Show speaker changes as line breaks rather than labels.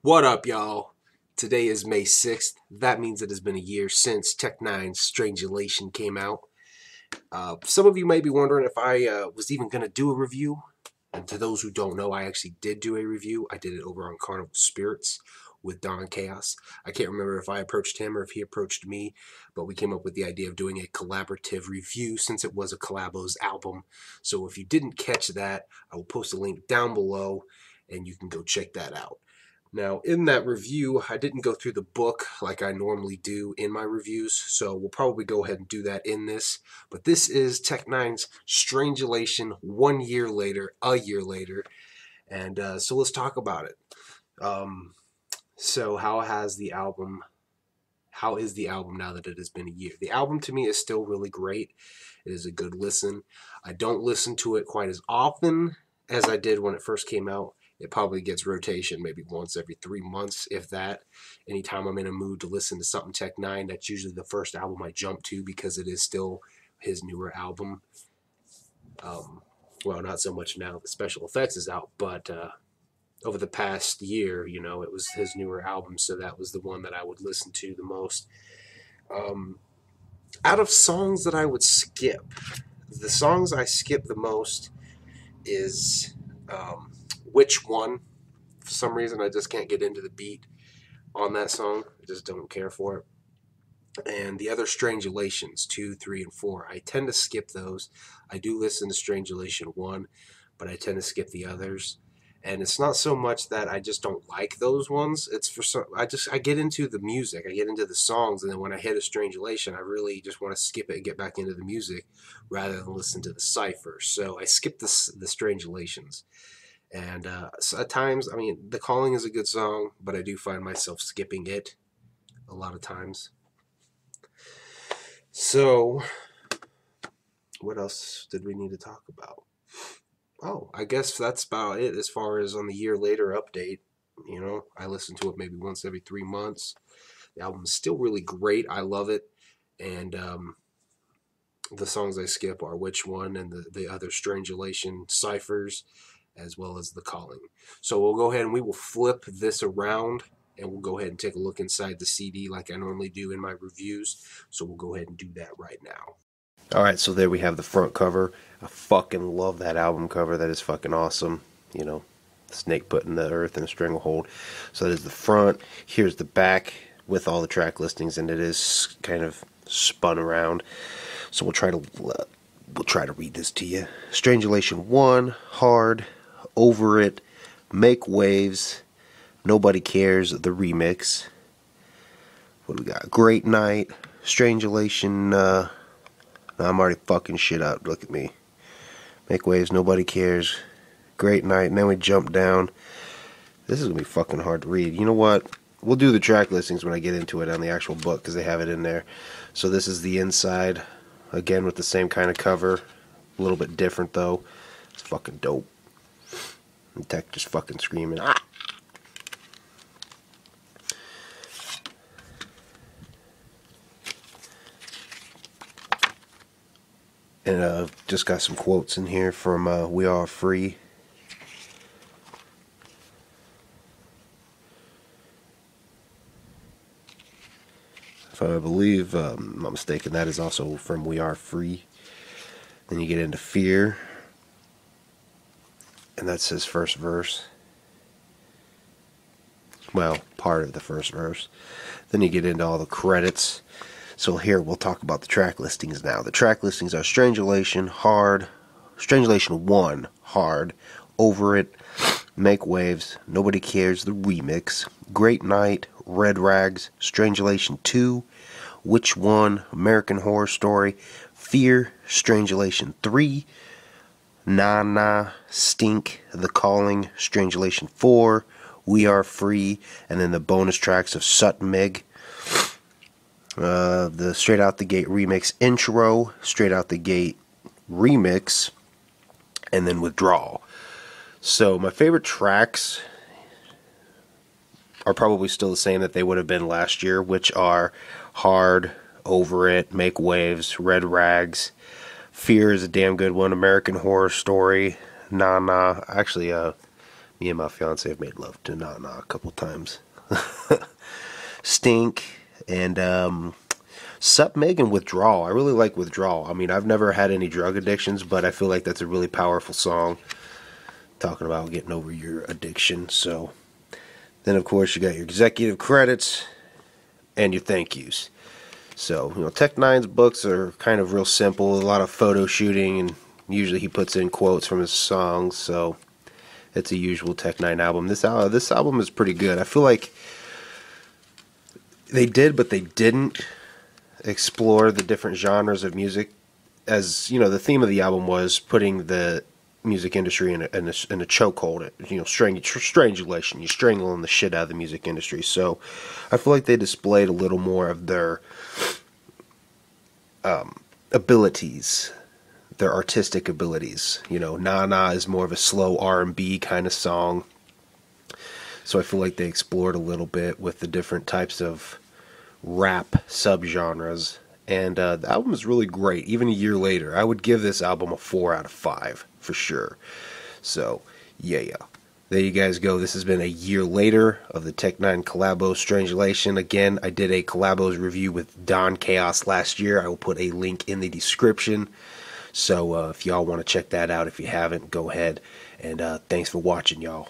What up, y'all? Today is May 6th. That means it has been a year since N9ne's Strangeulation came out. Some of you may be wondering if I was even going to do a review. And to those who don't know, I actually did do a review. I did it over on Carnival Spirits with Don Chaos. I can't remember if I approached him or if he approached me, but we came up with the idea of doing a collaborative review since it was a Collabos album. So if you didn't catch that, I will post a link down below and you can go check that out. Now, in that review, I didn't go through the book like I normally do in my reviews, so we'll probably go ahead and do that in this. But this is N9ne's Strangeulation 1 year later, a year later, and so let's talk about it. So how is the album now that it has been a year? The album to me is still really great. It is a good listen. I don't listen to it quite as often as I did when it first came out. It probably gets rotation maybe once every 3 months, if that. Anytime I'm in a mood to listen to something N9ne, that's usually the first album I jump to because it is still his newer album. Well, not so much now that Special Effects is out, but over the past year, you know, it was his newer album, so that was the one that I would listen to the most. Out of songs that I would skip, the songs I skip the most is... Which One? For some reason, I just can't get into the beat on that song. I just don't care for it. And the other Strangeulations, 2, 3, and 4, I tend to skip those. I do listen to Strangeulation 1, but I tend to skip the others. And it's not so much that I just don't like those ones. It's for some. I get into the music, I get into the songs, and then when I hit a Strangeulation, I really just want to skip it and get back into the music rather than listen to the ciphers. So I skip the Strangeulations. And so at times, I mean, The Calling is a good song, but I do find myself skipping it a lot of times. So, what else did we need to talk about? Oh, I guess that's about it as far as on the year later update. You know, I listen to it maybe once every 3 months. The album is still really great. I love it. And the songs I skip are Which One and the other Strangeulation ciphers, as well as The Calling. So we'll go ahead and we will flip this around and we'll go ahead and take a look inside the CD like I normally do in my reviews. So we'll go ahead and do that right now.
Alright, so there we have the front cover. I fucking love that album cover. That is fucking awesome. You know, snake putting the earth in a stranglehold. So that is the front. Here's the back with all the track listings, and it is kind of spun around. So we'll try to read this to you. Strangeulation 1, Hard, Over It, Make Waves, Nobody Cares, the remix. What do we got? Great Night, Strangeulation, I'm already fucking shit up, look at me. Make Waves, Nobody Cares, Great Night, and then we jump down. This is going to be fucking hard to read. You know what? We'll do the track listings when I get into it on the actual book, because they have it in there. So this is the inside, again with the same kind of cover. A little bit different though. It's fucking dope. And Tech just fucking screaming. Ah! And just got some quotes in here from We Are Free. If I believe I'm not mistaken, that is also from We Are Free. Then you get into Fear, and that's his first verse. Well, part of the first verse. Then you get into all the credits. So here we'll talk about the track listings now. The track listings are Strangeulation, Hard, Strangeulation 1, Hard, Over It, Make Waves, Nobody Cares, the remix, Great Night, Red Rags, Strangeulation 2, Which One, American Horror Story, Fear, Strangeulation 3, N9ne's, Stink, The Calling, Strangeulation 4, We Are Free, and then the bonus tracks of Sut Mig. The Straight Out the Gate remix intro, Straight Out the Gate remix, and then Withdrawal. So my favorite tracks are probably still the same that they would have been last year, which are Hard, Over It, Make Waves, Red Rags, Fear is a damn good one, American Horror Story, N9ne's, actually Me and my fiance have made love to Nah Nah a couple times. Stink and Sup Megan Withdrawal. I really like Withdrawal. I mean, I've never had any drug addictions, but I feel like that's a really powerful song talking about getting over your addiction. So then, of course, you got your executive credits and your thank yous. So, Tech9's books are kind of real simple, a lot of photo shooting, and usually he puts in quotes from his songs, so it's a usual Tech9 album. This album is pretty good. I feel like they did, but they didn't explore the different genres of music. As, the theme of the album was putting the music industry in a chokehold, strangulation. You're strangling the shit out of the music industry. So I feel like they displayed a little more of their abilities, their artistic abilities. Nah Nah is more of a slow R&B kind of song. So I feel like they explored a little bit with the different types of rap subgenres. And the album is really great. Even a year later, I would give this album a 4 out of 5 for sure. So, yeah. There you guys go. This has been a year later of the Tech9 Collabo Strangeulation. Again, I did a Collabos review with Don Chaos last year. I will put a link in the description. So if y'all want to check that out, if you haven't, go ahead. And thanks for watching, y'all.